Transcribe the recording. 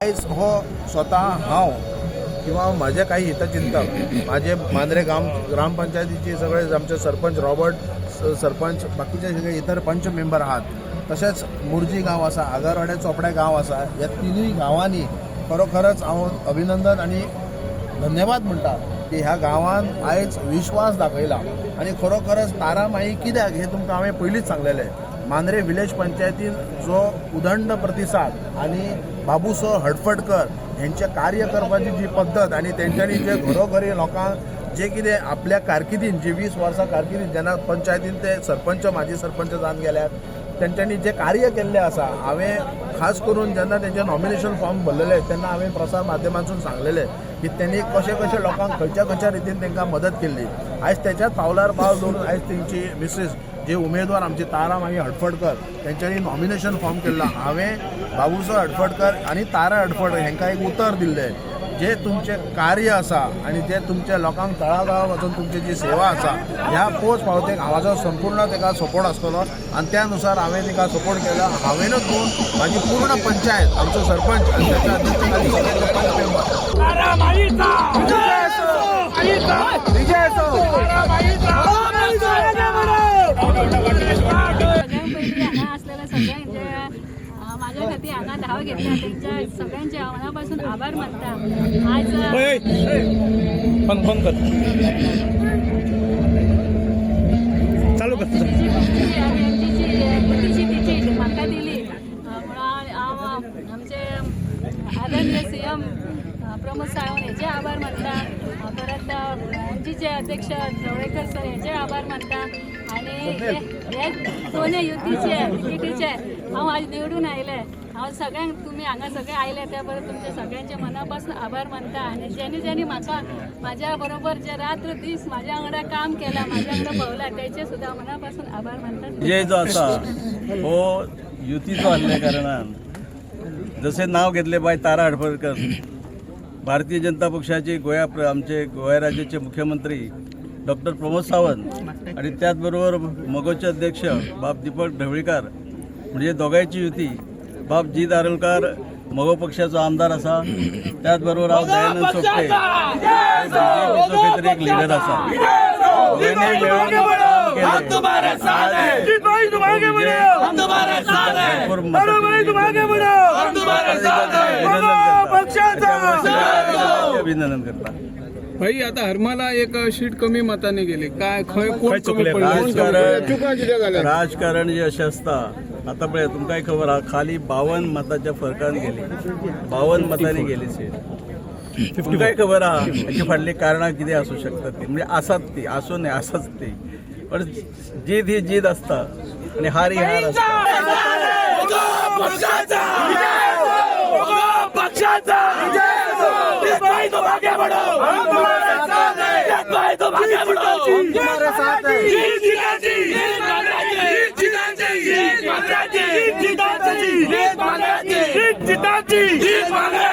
आयज हो स्वतः हांव किंवा माझे काही हितचिंतक माझे मांद्रे ग्रामपंचायतीचे सगळे आमचे सरपंच रॉबर्ट सरपंच बाकीचे सगळे इतर पंच मेंबर आहात तसेच मुर्जी गांव आसा आगारवाडे चोपडे गांव आसा ह्या तिनूय गांवांनी खरोखरच हांव अभिनंदन आणि धन्यवाद म्हणटा की ह्या गांवान आयज विश्वास दाखयला आणि खरोखरच तारामाई कित्याक हे तुमकां हांवें पयलींच सांगलेलें मांद्रे विलेज पंचायतीन जो उदंड प्रतिसाद आणि बाबूसो हडफडकर हेंचे कार्य करपाची जी पद्दत आणि तेंच्यांनी जे घरोघरी लोकांक जे कितें आपल्या कारकिर्दीन जी 20 वर्सां कारकिर्दीन जेन्ना पंचायतीन ते सरपंच माजी सरपंच जावन गेल्यात तेंच्यांनी जे कार्य केल्लें आसा हांवें खास करून जेन्ना तेंचे नॉमिनेशन फॉर्म भरलेले तेन्ना हांवें प्रसार माध्यमांतून सांगलेलें की त्यांनी कशे कशे लोकांक खंयच्या रितीन तांकां मदत केल्ली आयज त्याच्याच पावलार पावल दवरून आयज तेंची मिसेस जे उमेदवार आमचे तारामाई हडफडकर त्यांच्यानी नॉमिनेशन फॉर्म केल्लो हांवें बाबूसो हडफडकर आणि तारा हडफडकर हांकां एक उतर दिल्लें जे तुमचे कार्य आसा आणि जे तुमच्या लोकांक तळागाळांत वचून तुमची जी सेवा आसा ह्या पोच पावतेक हांवाचो संपूर्ण ताका सपोर्ट आसतलो आणि त्यानुसार हांवें तिका सपोर्ट केला हांवेनच न्हू म्हाजी पूर्ण पंचायत आमचो सरपंच आणि त्याच्या अध्यक्ष खाली सगळे पंच माझ्या खाती हांगा धाव घेतल्या त्यांच्या सगळ्यांचे मनापासून आभार मानता आज फोन कर चालू कर तिची म्हाका दिली हांव आमचे आदरणीय CM प्रमोद सावंत हेचे आभार मानता परत एमजीचे अध्यक्ष ढवळेकर सर हेचे आभार मानता आणि हे दोन्ही युतीचे तिकीटीचे हांव आज निवडून आयले हांव सगळ्यांक तुमी हांगा सगळे आयले त्या बरोबर तुमचे सगळ्यांचे मनापासून आभार मानता आणि ज्यांनी म्हाका माझ्या बरोबर जे रात्र दीस माझ्या वांगडा काम केला माझ्या वांगडा भोवला त्याचे सुद्धा मनापासून आभार मानता जे जो आसा हो युतीचो आसल्या कारणान जसे नाव घेतले बाय तारा हडफडकर भारतीय जनता पक्षाचे आमचे गोंय राज्याचे मुख्यमंत्री डॉक्टर प्रमोद सावंत आणि त्याचबरोबर मगोचे अध्यक्ष बाब दीपक ढवळीकर म्हणजे दोगांयची युती बाब जी दारोलकार मगो पक्षाचो आमदार आसा त्याचबरोबर हांव दयानंद सोपटे बीजेपीचो खंय तरी एक लिडर आसा दोगांयनी मेळून अभिनंदन करता भाई आता हरमाला एक शीट कमी मताने गेली काय राजकारण जे अशें आसता आता पळय तुमकांय खबर आहा खाली 52 मताच्या फरकान गेली 52 मतांनी गेली सीट तुमकांय खबर आहा हाची फाटली कारणां कितें आसूं शकतात ती म्हणजे आसात ती आसूं न्ही आसाच ती पण जीत ही जीत आसता आणि हार ही हार आसता जीत